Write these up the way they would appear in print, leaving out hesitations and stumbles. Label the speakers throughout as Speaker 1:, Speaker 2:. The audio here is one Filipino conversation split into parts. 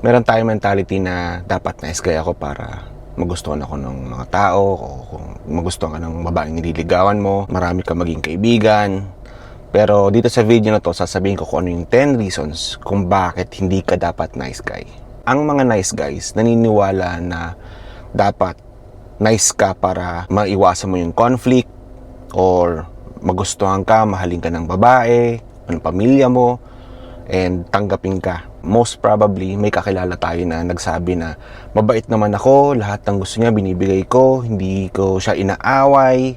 Speaker 1: Meron tayong mentality na dapat nice guy ako para magustuhan ako ng mga tao, o kung magustuhan ka ng babaeng nililigawan mo, marami ka maging kaibigan. Pero dito sa video na to, sasabihin ko kung ano yung 10 reasons kung bakit hindi ka dapat nice guy. Ang mga nice guys naniniwala na dapat nice ka para maiwasan mo yung conflict, or magustuhan ka, mahalin ka ng babae, ng pamilya mo, and tanggapin ka. Most probably, may kakilala tayo na nagsabi na mabait naman ako, lahat ng gusto niya binibigay ko, hindi ko siya inaaway,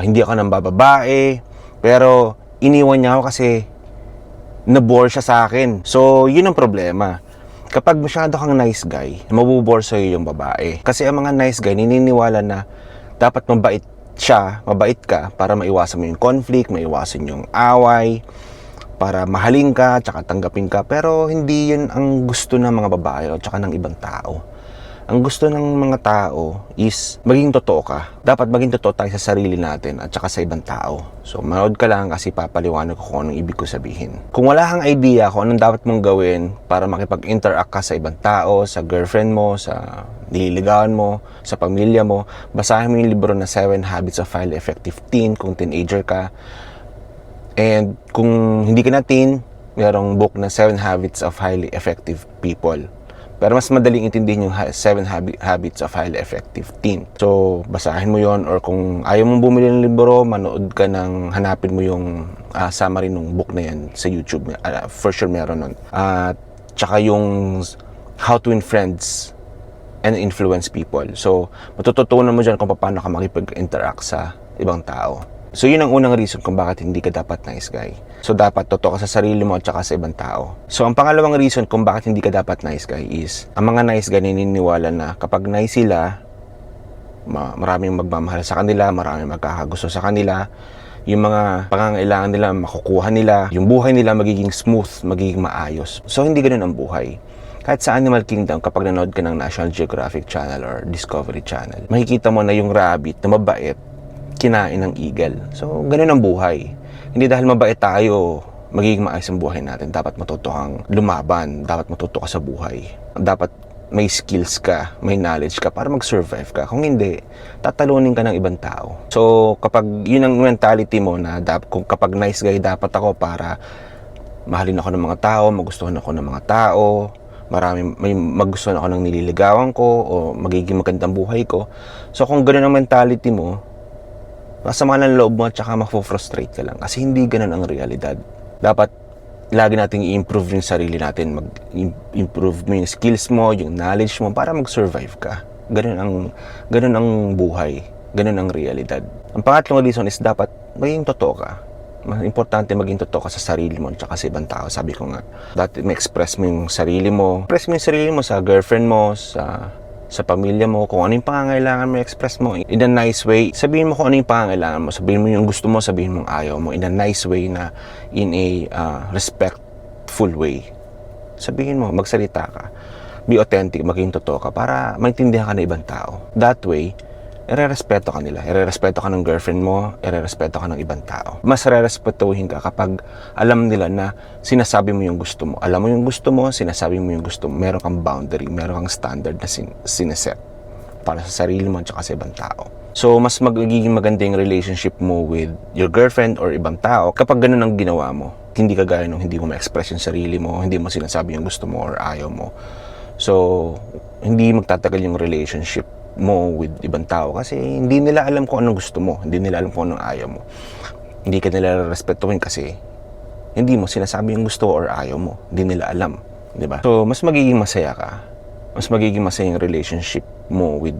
Speaker 1: hindi ako nang bababae, pero iniwan niya ako kasi nabore siya sa akin. So, yun ang problema. Kapag masyado kang nice guy, mabubore sa'yo yung babae. Kasi ang mga nice guy, naniniwala na dapat mabait siya, mabait ka para maiwasan mo yung conflict, maiwasan yung away, para mahalin ka, tsaka tanggapin ka. Pero hindi yun ang gusto ng mga babae o tsaka ng ibang tao. Ang gusto ng mga tao is maging totoo ka. Dapat maging totoo tayo sa sarili natin at tsaka sa ibang tao. So manood ka lang kasi papaliwanag ko kung anong ibig ko sabihin. Kung wala kang idea kung anong dapat mong gawin para makipag-interact ka sa ibang tao, sa girlfriend mo, sa nililigawan mo, sa pamilya mo, basahin mo yung libro na 7 Habits of Highly Effective Teen kung teenager ka. And kung hindi ka na teen, mayroong book na 7 Habits of Highly Effective People. Pero mas madaling intindihin yung 7 Habits of Highly Effective Teen. So, basahin mo yon, or kung ayaw mong bumili ng libro, manood ka ng, hanapin mo yung summary ng book na yan sa YouTube. For sure meron nun. Tsaka yung How to Win Friends and Influence People. So, matututunan mo dyan kung paano ka makipag-interact sa ibang tao. So, yun ang unang reason kung bakit hindi ka dapat nice guy. So, dapat totoo ka sa sarili mo at saka sa ibang tao. So, ang pangalawang reason kung bakit hindi ka dapat nice guy is, ang mga nice guy naniniwala na kapag nice sila, maraming magmamahal sa kanila, maraming magkakagusto sa kanila, yung mga pangangailangan nila makukuha nila, yung buhay nila magiging smooth, magiging maayos. So, hindi ganun ang buhay. Kahit sa Animal Kingdom, kapag nanood ka ng National Geographic Channel or Discovery Channel, makikita mo na yung rabbit na mabait, kinain ng eagle. So, ganun ang buhay. Hindi dahil mabait tayo, magiging maayos ang buhay natin. Dapat matuto kang lumaban. Dapat matuto ka sa buhay. Dapat may skills ka, may knowledge ka para mag-survive ka. Kung hindi, tatalunin ka ng ibang tao. So, kapag yun ang mentality mo na kung kapag nice guy, dapat ako para mahalin ako ng mga tao, magustuhan ako ng mga tao, may magustuhan ako ng nililigawan ko, o magiging magandang buhay ko. So, kung ganun ang mentality mo, masama ng loob mo at saka mafo-frustrate ka lang. Kasi hindi ganun ang realidad. Dapat lagi nating i-improve yung sarili natin. Mag-improve mo yung skills mo, yung knowledge mo para mag-survive ka. Ganun ang buhay. Ganun ang realidad. Ang pangatlong reason is dapat maging totoo ka. Mas importante maging totoo ka sa sarili mo at saka sa ibang tao. Sabi ko nga, dati ma-express mo yung sarili mo. Express mo yung sarili mo sa girlfriend mo, sa pamilya mo, kung ano yung pangangailangan mo, express mo in a nice way. Sabihin mo kung ano yung pangangailangan mo, sabihin mo yung gusto mo, sabihin mo ayaw mo in a nice way, na in a respectful way. Sabihin mo, magsalita ka, be authentic, maging totoo ka para maintindihan ka ng ibang tao. That way, ire-respeto ka nila, ire-respeto ka ng girlfriend mo, ire-respeto ka ng ibang tao. Mas re-respetuhin ka kapag alam nila na sinasabi mo yung gusto mo. Alam mo yung gusto mo, sinasabi mo yung gusto mo. Meron kang boundary, meron kang standard na sineset para sa sarili mo at saka sa ibang tao. So, mas magiging maganda yung relationship mo with your girlfriend or ibang tao kapag ganun ang ginawa mo. Hindi kagaya nung hindi mo ma-express yung sarili mo, hindi mo sinasabi yung gusto mo or ayaw mo. So, hindi magtatagal yung relationship mo with ibang tao kasi hindi nila alam kung anong gusto mo, hindi nila alam kung anong ayaw mo. Hindi ka nila respetuhin kasi hindi mo sinasabi yung gusto or ayaw mo, hindi nila alam, di ba? So, mas magiging masaya ka, mas magiging masaya yung relationship mo with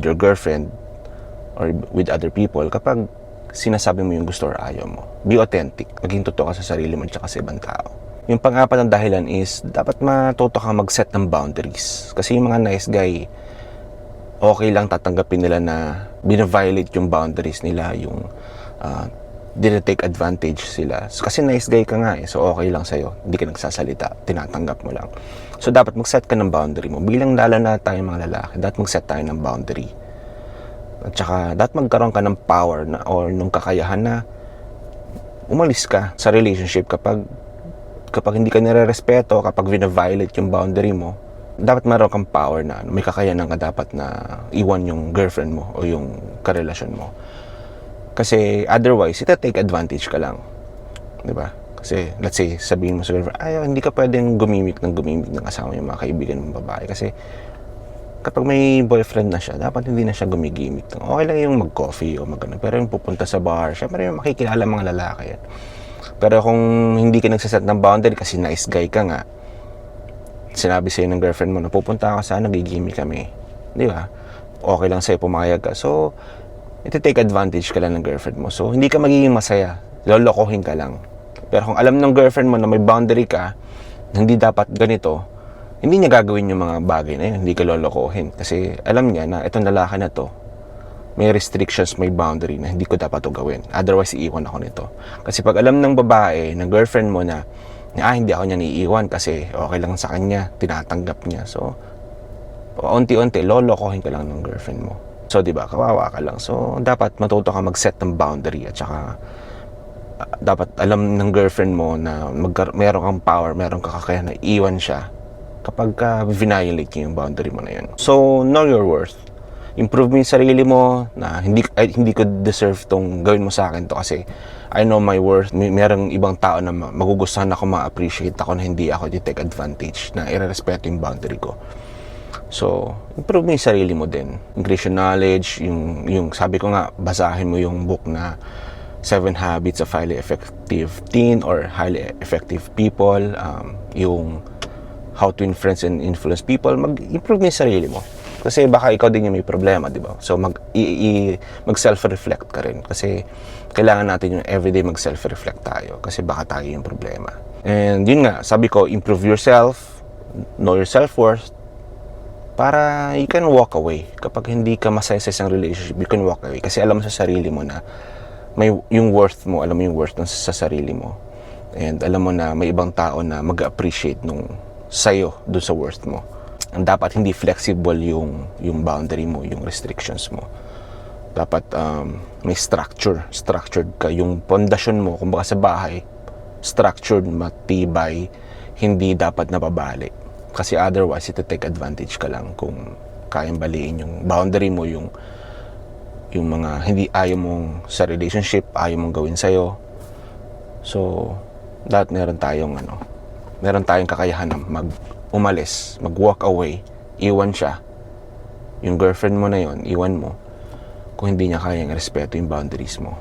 Speaker 1: your girlfriend or with other people kapag sinasabi mo yung gusto or ayaw mo. Be authentic, maging totoo ka sa sarili mo at saka sa ibang tao. Yung pang-apat na dahilan is dapat matuto ka mag-set ng boundaries kasi yung mga nice guy, okay lang tatanggapin nila na bina-violate yung boundaries nila, yung dinetake advantage sila. So, kasi nice guy ka nga so okay lang sa'yo, hindi ka nagsasalita, tinatanggap mo lang. So, dapat mag-set ka ng boundary mo. Bilang lalo na tayong mga lalaki, dapat mag-set tayo ng boundary. At saka, dapat magkaroon ka ng power or nung kakayahan na umalis ka sa relationship kapag kapag hindi ka nire-respeto, kapag vina-violate yung boundary mo, dapat meron kang power na may kakayanan ka dapat na iwan yung girlfriend mo o yung karelasyon mo. Kasi otherwise, take advantage ka lang. Diba? Kasi let's say, sabihin mo sa girlfriend, hindi ka pwedeng gumimik ng kasama yung mga kaibigan mong babae. Kasi kapag may boyfriend na siya, dapat hindi na siya gumigimik. Okay lang yung mag-coffee o mag-ano. Pero yung pupunta sa bar, syempre yung makikilala mga lalaki yan. Pero kung hindi ka nagsaset ng boundary kasi nice guy ka nga, sinabi sa'yo ng girlfriend mo na pupunta ka sana, nagigimik kami. Di ba? Okay lang sa'yo, pumayag ka. So, take advantage ka lang ng girlfriend mo. So, hindi ka magiging masaya. Lolokohin ka lang. Pero kung alam ng girlfriend mo na may boundary ka, hindi dapat ganito, hindi niya gagawin yung mga bagay na yun. Hindi ka lolokohin. Kasi alam niya na itong lalaki na to, may restrictions, may boundary na hindi ko dapat to gawin. Otherwise, iiwan ako nito. Kasi pag alam ng babae, ng girlfriend mo na hindi ako niya niiwan kasi okay lang sa kanya, tinatanggap niya. So, unti-unti, lolokohin ka lang ng girlfriend mo. So, di ba, kawawa ka lang. So, dapat matuto ka mag-set ng boundary at saka dapat alam ng girlfriend mo na meron kang power, meron kang kakayahan na iwan siya kapag violate niya yung boundary mo na yun. So, know your worth. Improve mo yung sarili mo na hindi ko deserve tong gawin mo sa akin to kasi I know my worth. Merong ibang tao na magugustuhan ako, ma-appreciate ako na hindi ako take advantage, na irerespeto yung boundary ko. So, improve mo yung sarili mo din. Increase your knowledge, yung sabi ko nga, basahin mo yung book na 7 Habits of Highly Effective Teen or Highly Effective People, yung How to Influence and Influence People. Mag-improve mo yung sarili mo. Kasi baka ikaw din yung may problema, di ba? So, mag-self-reflect ka rin. Kasi kailangan natin yung everyday mag-self-reflect tayo. Kasi baka tayo yung problema. And yun nga, sabi ko, improve yourself, know your self-worth, para you can walk away. Kapag hindi ka masaya sa isang relationship, you can walk away. Kasi alam mo sa sarili mo na may yung worth mo, alam mo yung worth sa sarili mo. And alam mo na may ibang tao na mag-appreciate nung sayo dun sa worth mo. And dapat hindi flexible yung boundary mo, yung restrictions mo. Dapat may structured ka. Yung pundasyon mo, kumbaga sa bahay, structured, matibay, hindi dapat nababali. Kasi otherwise, take advantage ka lang kung kayang baliin yung boundary mo, yung mga hindi ayaw mong sa relationship, ayaw mong gawin sa'yo. So, dapat meron tayong kakayahan na umalis, mag-walk away, iwan siya. Yung girlfriend mo na yon, iwan mo kung hindi niya kayang respeto yung boundaries mo.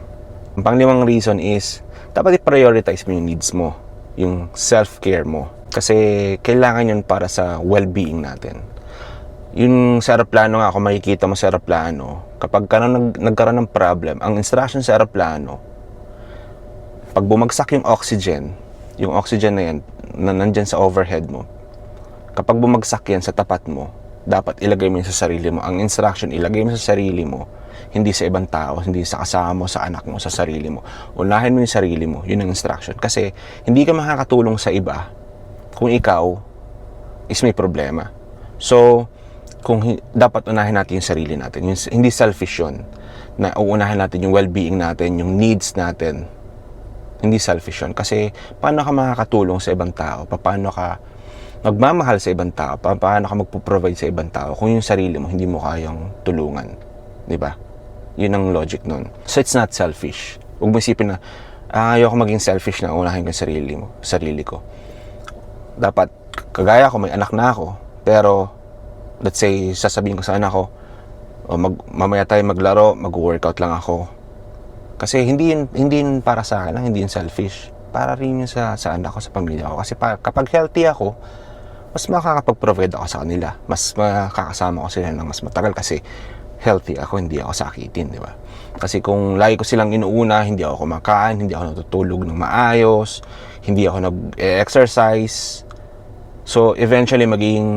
Speaker 1: Ang panglimang reason is, dapat i-prioritize mo yung needs mo, yung self-care mo. Kasi kailangan yun para sa well-being natin. Yung sa aeroplano nga, kung makikita mo sa aeroplano, kapag nagkaroon ng problem, ang instruction sa aeroplano, pag bumagsak yung oxygen na yan, na nandyan sa overhead mo, kapag bumagsak yan sa tapat mo, dapat ilagay mo yun sa sarili mo. Ang instruction, ilagay mo sa sarili mo, hindi sa ibang tao, hindi sa kasama mo, sa anak mo, sa sarili mo. Unahin mo yung sarili mo, yun ang instruction. Kasi hindi ka makakatulong sa iba kung ikaw is may problema. So, dapat unahin natin yung sarili natin. Hindi selfish yun, na uunahin natin yung well-being natin, yung needs natin. Hindi selfish yun. Kasi paano ka makakatulong sa ibang tao? Paano ka magmamahal sa ibang tao? Paano ka magpo-provide sa ibang tao kung yung sarili mo hindi mo kayang tulungan? Diba? Yun ang logic nun. So it's not selfish. Huwag mo isipin na ayoko maging selfish na unahin ko yung sarili ko. Dapat, kagaya ko, may anak na ako, pero let's say, sasabihin ko sa anak ko, mamaya tayo maglaro, mag-workout lang ako. Kasi hindi yun para sa akin, hindi yun selfish. Para rin yun sa anak ko, sa pamilya ko. Kasi kapag healthy ako, mas makakapag-provide ako sa kanila. Mas makakasama ko sila ng mas matagal kasi healthy ako, hindi ako sakitin, di ba? Kasi kung lagi ko silang inuuna, hindi ako kumakain, hindi ako natutulog ng maayos, hindi ako nag-exercise. So, eventually, magiging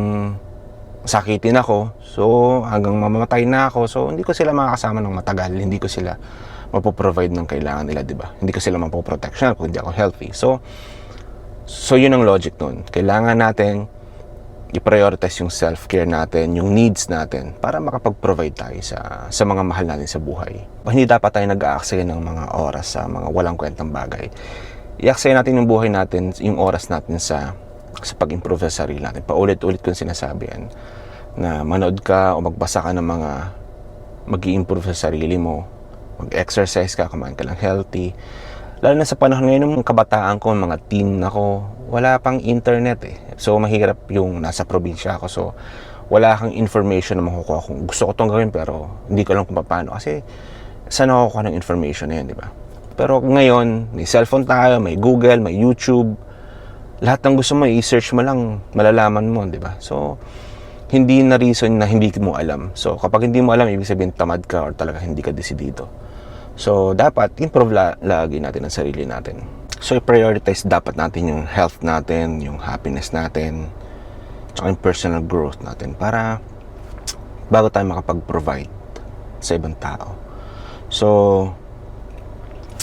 Speaker 1: sakitin ako. So, hanggang mamamatay na ako. So, hindi ko sila makakasama ng matagal. Hindi ko sila mapoprovide ng kailangan nila, di ba? Hindi ko sila mapoprotection kung hindi ako healthy. So yun ang logic nun. Kailangan natin i-prioritize yung self-care natin, yung needs natin, para makapag-provide tayo sa mga mahal natin sa buhay. Hindi dapat tayo nag-aaksaya ng mga oras sa mga walang kwentang bagay. i-aksaya natin yung buhay natin, yung oras natin sa pag-improve sa sarili natin. Paulit-ulit kong sinasabi yan, na manood ka o magbasa ka ng mga mag-i-improve sa sarili mo, mag-exercise ka, kumain ka lang healthy. Lalo na sa panahon ngayon ng kabataan ko, mga teen ako, wala pang internet eh. So mahirap yung nasa probinsya ako. So wala kang information na makukuha kung gusto ko itong gawin pero hindi ko alam kung paano. Kasi saan ako kukuha ng information na yun, di ba? Pero ngayon, may cellphone tayo, may Google, may YouTube. Lahat ng gusto mo, i-search mo lang, malalaman mo, di ba? So hindi na reason na hindi mo alam. So kapag hindi mo alam, ibig sabihin tamad ka or talaga hindi ka desidido. So dapat improve lagi natin ang sarili natin. So i-prioritize dapat natin yung health natin, yung happiness natin, tsaka yung personal growth natin para bago tayo makapag-provide sa ibang tao. So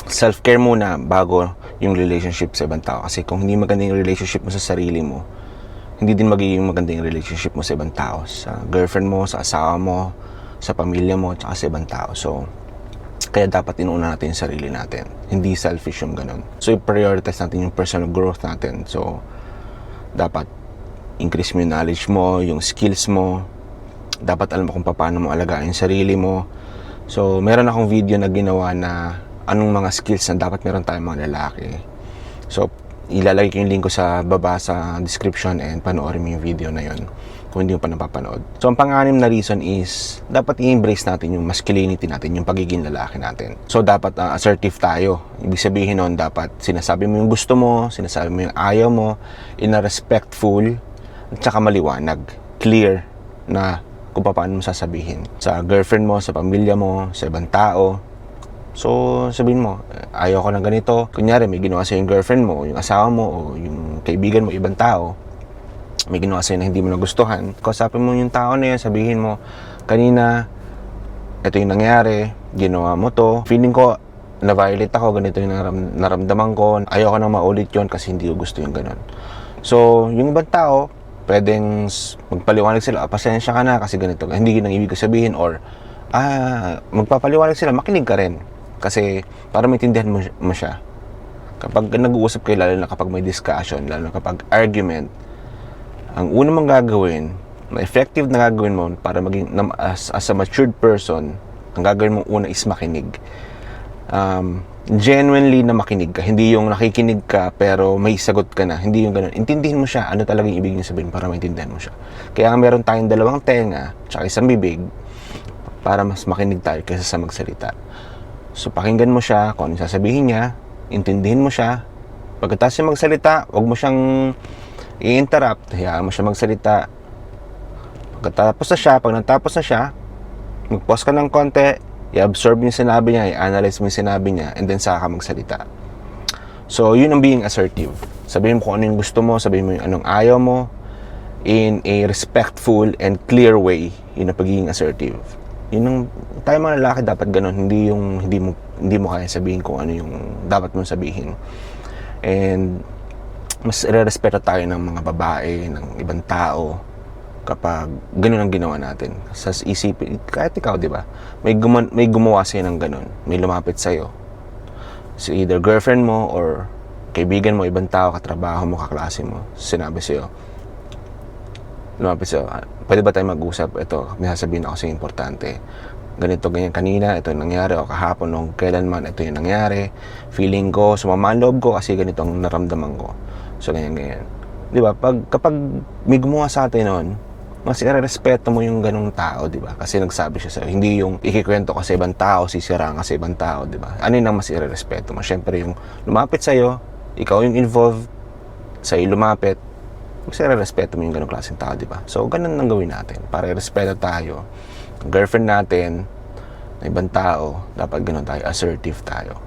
Speaker 1: self-care muna bago yung relationship sa ibang tao. Kasi kung hindi maganda yung relationship mo sa sarili mo, hindi din magiging maganda yung relationship mo sa ibang tao, sa girlfriend mo, sa asawa mo, sa pamilya mo, tsaka sa ibang tao. So kaya dapat inuuna natin yung sarili natin. Hindi selfish yung ganun. So i-prioritize natin yung personal growth natin. So dapat increase mo yung knowledge mo, yung skills mo. Dapat alam mo kung paano mo alagaan yung sarili mo. So meron akong video na ginawa na anong mga skills na dapat meron tayong mga lalaki. So ilalagay ko yung link ko sa baba sa description and panoorin mo yung video na yun kung hindi mo pa napapanood. So ang pang-anim na reason is dapat i-embrace natin yung masculinity natin, yung pagiging lalaki natin. So dapat assertive tayo. Ibig sabihin nun, dapat sinasabi mo yung gusto mo, sinasabi mo yung ayaw mo in a respectful at saka maliwanag, clear na kung paano mo sasabihin sa girlfriend mo, sa pamilya mo, sa ibang tao. So sabihin mo, ayaw ko ng ganito. Kunyari may ginawa sa yung girlfriend mo, yung asawa mo, o yung kaibigan mo, ibang tao, may ginawa sa'yo na hindi mo nagustuhan. Kausapin mo yung tao na yun, sabihin mo, kanina ito yung nangyari, ginawa mo to, feeling ko na-violate ako, ganito yung naramdaman ko, ayaw ko nang maulit yun kasi hindi ko gusto yung ganun. So yung ibang tao, pwedeng magpaliwanag sila, pasensya ka na kasi ganito, hindi yun ang ibig sabihin, or magpapaliwanag sila, makinig ka rin kasi para maintindihan mo siya. Kapag nag-uusap kayo, lalo na kapag may discussion, lalo na kapag argument, ang una mong gagawin, na effective na gagawin mo para maging as a matured person, ang gagawin mong una is makinig. Genuinely na makinig ka, hindi yung nakikinig ka pero may sagot ka na, hindi yung ganun. Intindihin mo siya, ano talaga yung ibig niya sabihin para maintindihan mo siya. Kaya meron tayong dalawang tenga tsaka isang bibig para mas makinig tayo kaysa sa magsalita. So pakinggan mo siya kung ano sasabihin niya, intindihin mo siya. Pagkatapos siya magsalita, huwag mo siyang i-interrupt, hayaan mo siya magsalita. Pag natapos na siya, mag-pause ka ng konti, i-absorb yung sinabi niya, i-analyze mo yung sinabi niya, and then saka ka magsalita. So yun ang being assertive. Sabihin mo kung ano yung gusto mo, sabihin mo yung anong ayaw mo, in a respectful and clear way. Yun ang pagiging assertive. Yun ang tayo mga lalaki dapat ganun, hindi mo kaya sabihin kung ano yung dapat mong sabihin. And mas irerespeto tayo ng mga babae, ng ibang tao kapag ganun ang ginawa natin. Sa isipin, kahit ikaw, di ba? May gumawa sa'yo ng ganun, may lumapit sa'yo. So either girlfriend mo or kaibigan mo, ibang tao, katrabaho mo, kaklase mo, sinabi sa'yo, lumapit sa'yo, pwede ba tayo mag-usap? Ito, may sasabihin ako sa'yo importante. Ganito, ganyan kanina, ito yung nangyari, o kahapon, nung kailanman, ito yung nangyari. Feeling ko, sumama ang loob ko kasi ganito ang naramdaman ko. So, ganyan. Di ba? Kapag may gumawa sa atin noon, mas irerespeto mo yung ganung tao, di ba? Kasi nagsabi siya sa'yo. Hindi yung ikikwento ka sa ibang tao, sisiraan ka sa ibang tao, di ba? Ano yung mas irerespeto mo? Siyempre, yung lumapit sa'yo, ikaw yung involved, sa'yo lumapit, mas irerespeto mo yung ganung klaseng tao, di ba? So, ganun ang gawin natin. Para irespeto tayo. Ang girlfriend natin, na ibang tao, dapat ganun tayo, assertive tayo.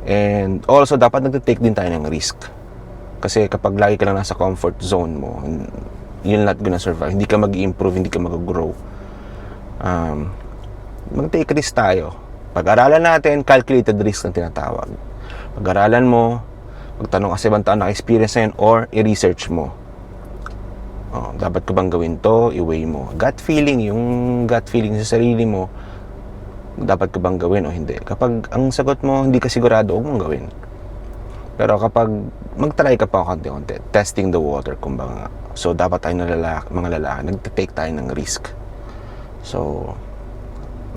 Speaker 1: And also, dapat nagtitake din tayo ng risk. Kasi kapag lagi ka lang nasa comfort zone mo, you're not gonna survive. Hindi ka mag-improve, hindi ka mag-grow. Mag-take risk tayo. Pag-aralan natin, calculated risk na tinatawag. Pag-aralan mo, magtanong ka sa ibang tao na experience na yun, or i-research mo. Dapat ko bang gawin to? I-weigh mo. Gut feeling, yung gut feeling sa sarili mo, dapat ko bang gawin o hindi? Kapag ang sagot mo, hindi ka sigurado, huwag mong gawin. Pero kapag mag-try ka pa konti-konti, testing the water, kumbaga. So, dapat tayo mga lalaki, nagtitake tayo ng risk. So,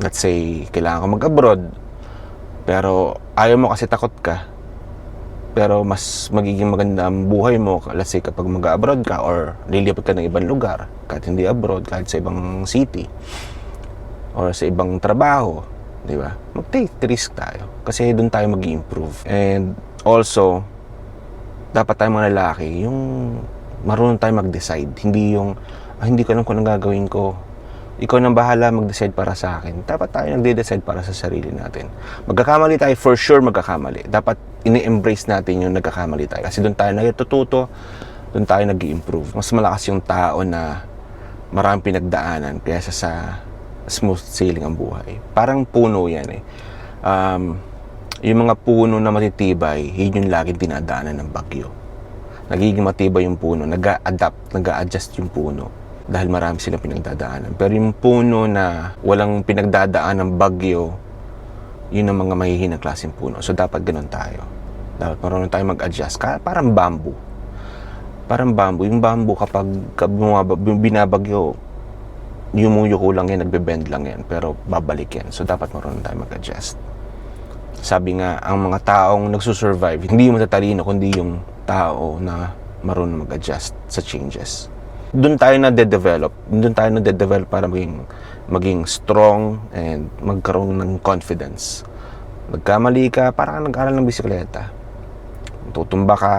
Speaker 1: let's say, kailangan ko mag-abroad, pero ayaw mo kasi takot ka, pero mas magiging maganda ang buhay mo, let's say, kapag mag-abroad ka or lilipat ka ng ibang lugar, kahit hindi abroad, kahit sa ibang city, or sa ibang trabaho, di ba? Mag-take risk tayo, kasi doon tayo mag-improve. And also, dapat tayo mga lalaki, yung marunong tayo mag-decide. Hindi yung, hindi ko alam kung anong gagawin ko. Ikaw nang bahala mag-decide para sa akin. Dapat tayo nagde-decide para sa sarili natin. Magkakamali tayo, for sure magkakamali. Dapat ini-embrace natin yung nagkakamali tayo. Kasi doon tayo natututo, doon tayo nag-i-improve. Mas malakas yung tao na maraming pinagdaanan kaysa sa smooth sailing ang buhay. Parang puno yan eh. Yung mga puno na matitibay, yun yung laging dinadaanan ng bagyo. Nagiging matibay yung puno, nag-a-adapt, nag-a-adjust yung puno dahil marami silang pinagdadaanan. Pero yung puno na walang pinagdadaan ng bagyo, yun ang mga mahihinang klaseng puno. So dapat ganun tayo. Dapat marunong tayo mag-adjust. Parang bamboo. Parang bamboo. Yung bamboo kapag binabagyo, yumuyuko lang yan, nagbe-bend lang yan, pero babalik yan. So dapat marunong tayo mag-adjust. Sabi nga, ang mga taong nagsusurvive, hindi yung matatalino, kundi yung tao na marunong mag-adjust sa changes. Doon tayo na-develop. Doon tayo na-develop para maging strong and magkaroon ng confidence. Nagkamali ka, parang nag-aral ng bisikleta. Tutumba ka,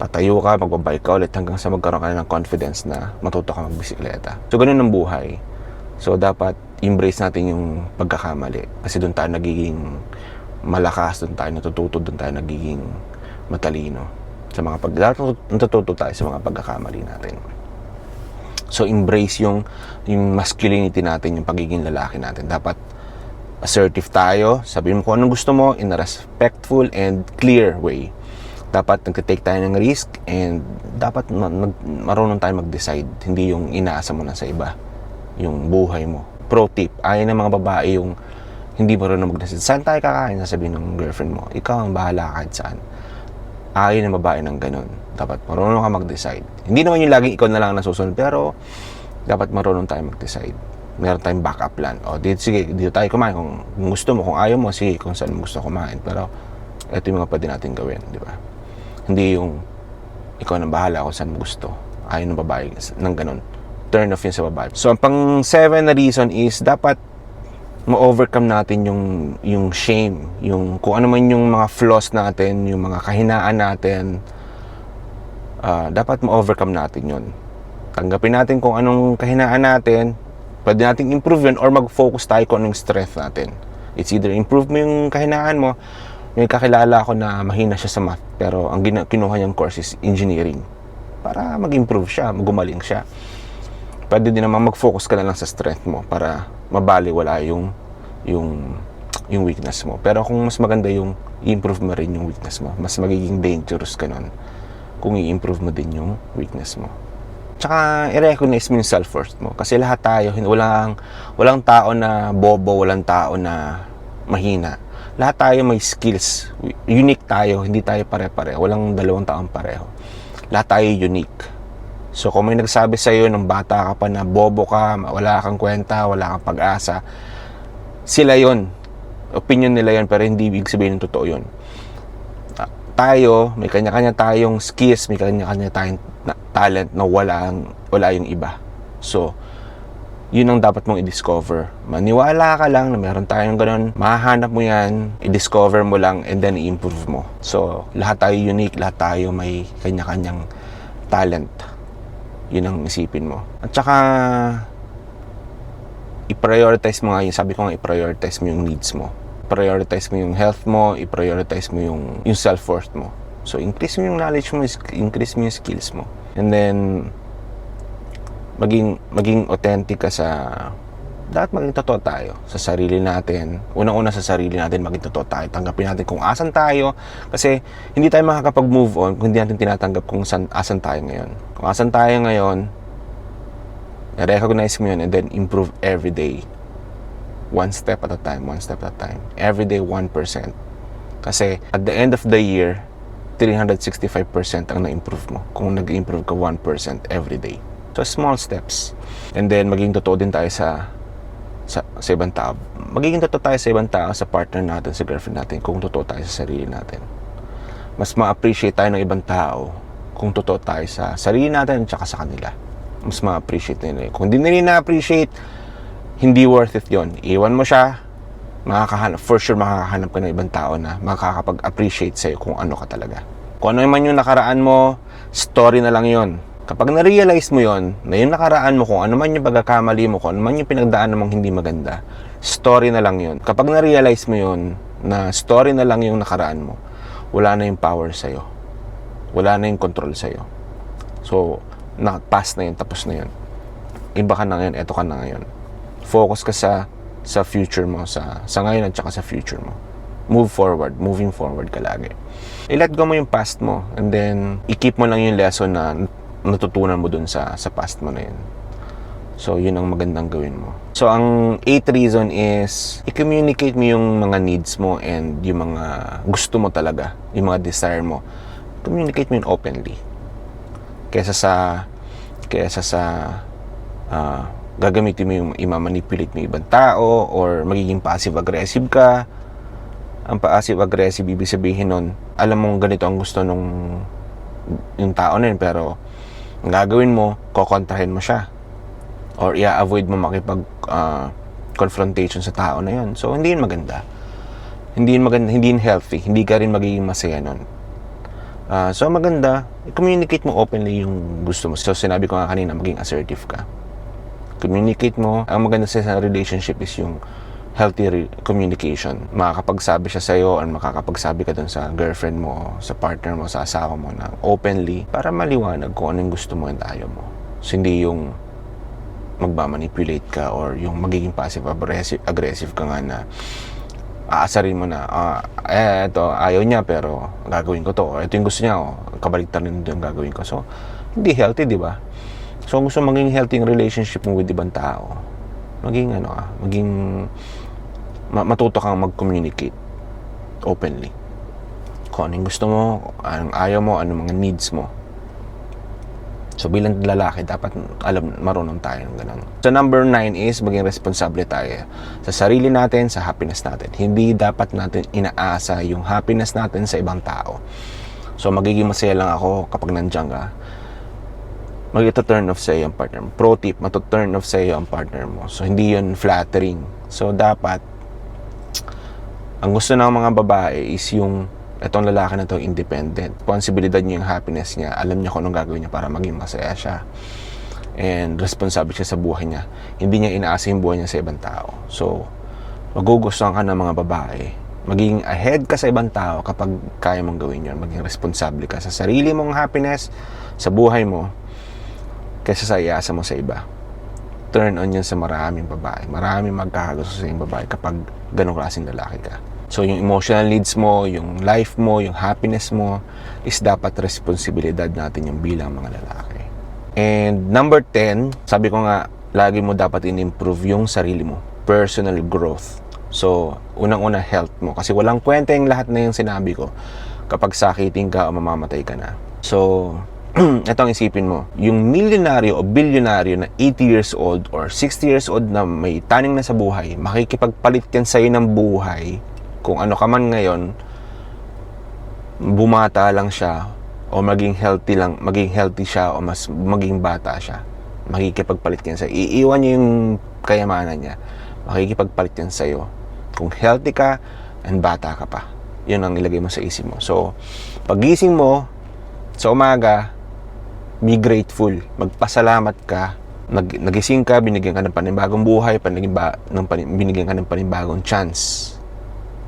Speaker 1: tatayo ka, magbabike ka ulit hanggang sa magkaroon ka ng confidence na matuto ka magbisikleta. So, ganun ang buhay. So, dapat embrace natin yung pagkakamali. Kasi doon tayo nagiging malakas, doon tayo natututo, doon tayo nagiging matalino. Sa mga natututo tayo sa mga pagkakamali natin. So, embrace yung masculinity natin, yung pagiging lalaki natin. Dapat assertive tayo, sabihin mo kung anong gusto mo in a respectful and clear way. Dapat nagtitake tayo ng risk and dapat marunong tayo mag-decide. Hindi yung inaasa mo na sa iba yung buhay mo. Pro tip, ayaw ng mga babae yung hindi marunong mag-decide. Saan tayo kakain? Sasabihin ng girlfriend mo, ikaw ang bahala kahit saan. Ayaw ng babae ng ganun. Dapat marunong ka mag-decide. Hindi naman yung laging ikaw na lang nasusunod, pero dapat marunong tayo mag-decide. Meron tayong backup plan. O, sige, dito tayo kumain. Kung gusto mo, kung ayaw mo, sige, kung saan mo gusto kumain. Pero, ito yung mga pwede natin gawin, di ba? Hindi yung ikaw nang bahala kung saan mo gusto. Ayaw ng babae ng ganun. Turn off yun sa babae. So, ang pang-7 na reason is dapat ma-overcome natin yung shame, yung kung ano man yung mga flaws natin, yung mga kahinaan natin, dapat ma-overcome natin yun. Tanggapin natin kung anong kahinaan natin, pwede nating improve yun or mag-focus tayo kung anong strength natin. It's either improve mo yung kahinaan mo. May kakilala ako na mahina siya sa math, pero ang kinuha niyang course is engineering para mag-improve siya, gumaling siya. Pwede din naman mag-focus ka na lang sa strength mo para mabaliwala yung weakness mo. Pero kung mas maganda yung i-improve mo rin yung weakness mo, mas magiging dangerous ka nun kung i-improve mo din yung weakness mo. Tsaka i-recognize mo yung self-worth mo. Kasi lahat tayo, walang tao na bobo, walang tao na mahina. Lahat tayo may skills. Unique tayo, hindi tayo pare-pareho. Walang dalawang taong pareho. Lahat tayo unique. So, kung may nagsabi sa'yo nung bata ka pa na bobo ka, wala kang kwenta, wala kang pag-asa, sila yon. Opinion nila yon, pero hindi ibig sabihin ng totoo yon. Tayo, may kanya-kanya tayong skills, may kanya-kanya tayong talent na wala yung iba. So, yun ang dapat mong i-discover. Maniwala ka lang na meron tayong ganun, mahahanap mo yan, i-discover mo lang, and then i-improve mo. So, lahat tayo unique, lahat tayo may kanya-kanyang talent. Yun ang isipin mo. At saka, i-prioritize mo nga yun. Sabi ko nga, i-prioritize mo yung needs mo. Prioritize mo yung health mo, i-prioritize mo yung self-worth mo. So, increase mo yung knowledge mo, increase mo yung skills mo. And then, maging authentic ka sa dapat maging totoo tayo sa sarili natin. Unang-una sa sarili natin, maging totoo tayo. Tanggapin natin kung asan tayo. Kasi hindi tayo makakapag-move on kung hindi natin tinatanggap kung asan tayo ngayon. Kung asan tayo ngayon, recognize mo yun and then improve every day. One step at a time, one step at a time. Every day, 1%. Kasi at the end of the year, 365% ang na-improve mo kung nag-improve ka 1% every day. So, small steps. And then, maging totoo din tayo sa ibang tao. Magiging totoo tayo sa ibang tao, sa partner natin, sa girlfriend natin, kung totoo tayo sa sarili natin. Mas ma-appreciate tayo ng ibang tao kung totoo tayo sa sarili natin at saka sa kanila. Mas ma-appreciate nila. Kung hindi nila na-appreciate, hindi worth it yon. Iwan mo siya, for sure makakahanap ka ng ibang tao na makakapag-appreciate sa'yo kung ano ka talaga. Kung ano man yung nakaraan mo, story na lang yon. Kapag na-realize mo yon, na yung nakaraan mo, kung ano man yung pagkakamali mo, kung ano man yung pinagdaan mong hindi maganda, story na lang yon. Kapag na-realize mo yon, na story na lang yung nakaraan mo, wala na yung power sa'yo. Wala na yung control sa'yo. So, past na yun, tapos na yun. Iba ka na ngayon, eto ka na ngayon. Focus ka sa future mo, sa ngayon at saka sa future mo. Moving forward ka lagi. I-let go mo yung past mo, and then, i-keep mo lang yung lesson na natutunan mo dun sa past mo na yun. So, yun ang magandang gawin mo. So, ang 8th reason is, i-communicate mo yung mga needs mo and yung mga gusto mo talaga, yung mga desire mo. Communicate mo yun openly. Kesa sa gagamitin mo yung i-manipulate mo yung ibang tao or magiging passive-aggressive ka. Ang passive-aggressive, ibig sabihin nun, alam mong ganito ang gusto yung tao na yun, pero ang gagawin mo, kokontrahin mo siya or i-avoid mo makipag confrontation sa tao na yun. So, hindi yun maganda. Hindi yun healthy. Hindi ka rin magiging masaya nun. So, maganda, i-communicate mo openly yung gusto mo. So, sinabi ko nga kanina, maging assertive ka. Communicate mo. Ang maganda sa relationship is yung healthy communication. Makakapagsabi siya sa'yo or makakapagsabi ka dun sa girlfriend mo, sa partner mo, sa asawa mo na openly para maliwanag kung ano yung gusto mo and ayaw mo. So, hindi yung magmamanipulate ka or yung magiging passive-aggressive ka nga na aasarin mo na eto, ayaw niya pero gagawin ko to. Ito yung gusto niya, kabaligtan rin yung gagawin ko. So, hindi healthy, di ba? So, gusto maging healthy yung relationship mo with ibang tao. Maging matuto kang mag-communicate openly. Kung anong gusto mo, anong ayaw mo, anong mga needs mo. So, bilang lalaki, dapat marunong tayo ng ganun. So, number 9 is maging responsable tayo sa sarili natin, sa happiness natin. Hindi dapat natin inaasa yung happiness natin sa ibang tao. So, magiging masaya lang ako kapag nandiyan ka. Mag-turn off sa'yo ang partner mo. Pro tip, turn off sa'yo ang partner mo. So, hindi yun flattering. So, dapat, ang gusto ng mga babae is yung itong lalaki na to independent. Responsibilidad niya yung happiness niya. Alam niya kung anong gagawin niya para maging masaya siya. And responsible siya sa buhay niya. Hindi niya inaasa yung buhay niya sa ibang tao. So, magugustuhan ka ng mga babae. Maging ahead ka sa ibang tao kapag kaya mong gawin yun. Maging responsable ka sa sarili mong happiness, sa buhay mo, kaysa sa iasa mo sa iba. Turn on yun sa maraming babae. Maraming magkakagusto sa iyong babae kapag ganong klaseng lalaki ka. So, yung emotional needs mo, yung life mo, yung happiness mo, is dapat responsibilidad natin yung bilang mga lalaki. And number 10, sabi ko nga, lagi mo dapat in-improve yung sarili mo. Personal growth. So, unang-una, health mo. Kasi walang kwenta yung lahat na yung sinabi ko kapag sakitin ka o mamamatay ka na. So, ito ang isipin mo, yung milyonaryo o bilyonaryo na 80 years old or 60 years old na may taning na sa buhay, makikipagpalit yan sa'yo ng buhay. Kung ano ka man ngayon, bumata lang siya o maging healthy siya o mas maging bata siya. Makikipagpalit yan sa'yo. Iiwan niya yung kayamanan niya. Makikipagpalit yan sa'yo. Kung healthy ka and bata ka pa. Yun ang ilagay mo sa isip mo. So, pagising mo sa umaga, be grateful. Magpasalamat ka. Nagising ka, binigyan ka ng panibagong buhay, binigyan ka ng panibagong chance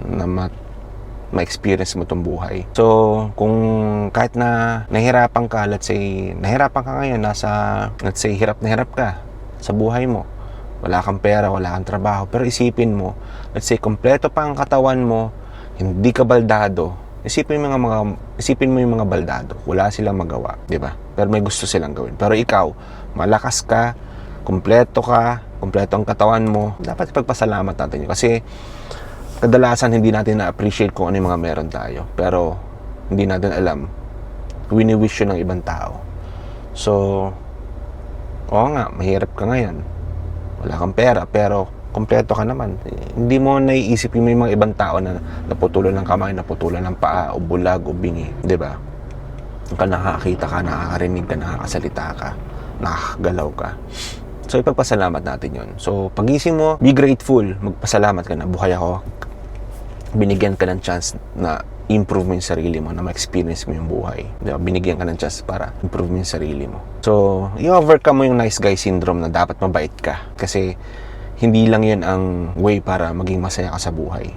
Speaker 1: na ma-experience mo itong buhay. So, kung kahit na nahihirapan ka, let's say, nahihirapan ka ngayon, let's say, hirap na hirap ka sa buhay mo. Wala kang pera, wala kang trabaho, pero isipin mo, let's say, kompleto pa ang katawan mo, hindi ka baldado, isipin mo yung mga baldado. Wala silang magawa, di ba? Pero may gusto silang gawin. Pero ikaw, malakas ka, kompleto ang katawan mo. Dapat ipagpasalamat natin yun. Kasi kadalasan hindi natin na-appreciate kung ano yung mga meron tayo. Pero hindi natin alam, wini-wish yun ng ibang tao. So, oo nga, mahirap ka ngayon. Wala kang pera, pero kompleto ka naman. Hindi mo naiisip yung may mga ibang tao na naputulan ng kamay, naputulan ng paa, o bulag, o bingi. Diba? Ka nakakita ka, nakakarinig ka, nakakasalita ka, nakakagalaw ka. So, ipagpasalamat natin yun. So, pagising mo, be grateful. Magpasalamat ka na, buhay ako. Binigyan ka ng chance na improve mo yung sarili mo, na ma-experience mo yung buhay. Diba? Binigyan ka ng chance para improve mo yung sarili mo. So, i-overcome mo yung nice guy syndrome na dapat mabait ka. Kasi, hindi lang yun ang way para maging masaya ka sa buhay.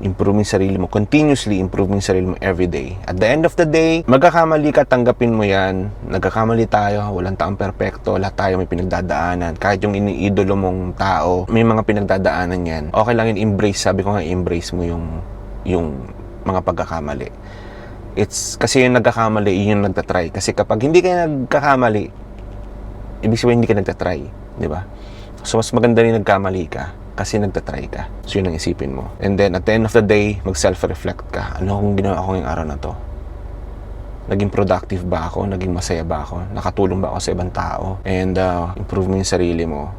Speaker 1: Improve mo yung sarili mo. Continuously improve mo yung sarili mo everyday. At the end of the day, magkakamali ka, tanggapin mo yan. Nagkakamali tayo, walang taong perpekto, lahat tayo may pinagdadaanan. Kahit yung iniidolo mong tao, may mga pinagdadaanan yan. Okay lang yun, embrace. Sabi ko nga, embrace mo yung mga pagkakamali. It's kasi yung nagkakamali, yun yung nagtatry. Kasi kapag hindi ka nagkakamali, ibig sabihin hindi ka nagtatry, di ba? So mas maganda rin nagkamali ka kasi nagtatry ka. So yun ang isipin mo. And then at the end of the day, mag self-reflect ka. Ano kung ginawa ko ngayong araw na to? Naging productive ba ako? Naging masaya ba ako? Nakatulong ba ako sa ibang tao? And improve mo yung sarili mo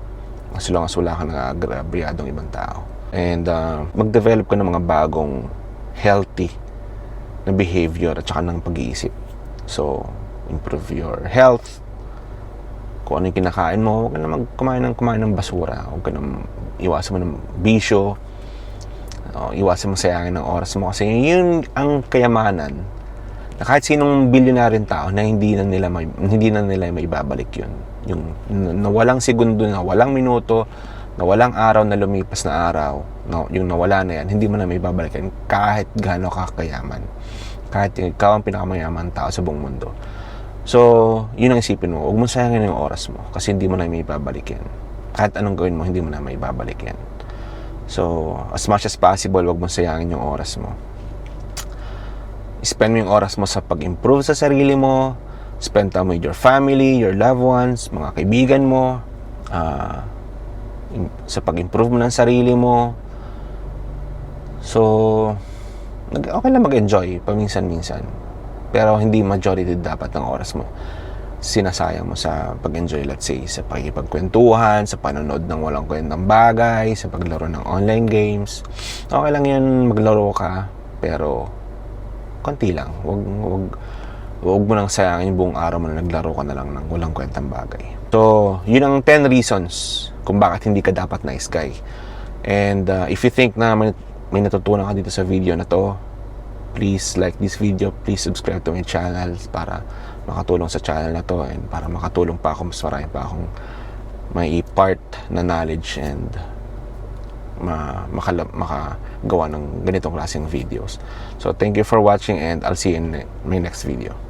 Speaker 1: as long as wala kang nag-agrabyadong ibang tao. And mag-develop ka ng mga bagong healthy na behavior at saka ng pag-iisip. So, improve your health. Kung ano yung kinakain mo, huwag ka na kumain ng basura. Huwag ka na iwasan mo ng bisyo. Iwasan mo sayangin ng oras mo. Kasi yun ang kayamanan na kahit sinong bilyonaryong tao na hindi na nila maibabalik yun. Yung na walang segundo, na walang minuto, na walang araw na lumipas na araw, no, yung nawala na yan, hindi mo na maibabalik yan kahit gaano ka kayaman. Kahit ikaw ang pinakamayaman tao sa buong mundo. So, yun ang isipin mo. Huwag mo sayangin yung oras mo kasi hindi mo na may ibabalik yan. Kahit anong gawin mo, hindi mo na may ibabalik yan. So, as much as possible, huwag mo sayangin yung oras mo. Spend mo yung oras mo sa pag-improve sa sarili mo. Spend time with your family, your loved ones, mga kaibigan mo. Sa pag-improve mo ng sarili mo. So, okay lang mag-enjoy paminsan-minsan. Pero hindi majority dapat ng oras mo sinasayang mo sa pag-enjoy, let's say, sa pakikipagkwentuhan, sa panonood ng walang kwentang bagay, sa paglaro ng online games. Okay lang yan, maglaro ka, pero konti lang. Huwag mo nang sayangin yung buong araw mo na naglaro ka na lang ng walang kwentang bagay. So, yun ang 10 reasons kung bakit hindi ka dapat nice guy. And if you think na may natutunan ka dito sa video na to, please like this video, please subscribe to my channel para makatulong sa channel na to and para makatulong pa ako, mas marami pa akong may part na knowledge and makagawa ng ganitong klaseng videos. So thank you for watching and I'll see you in my next video.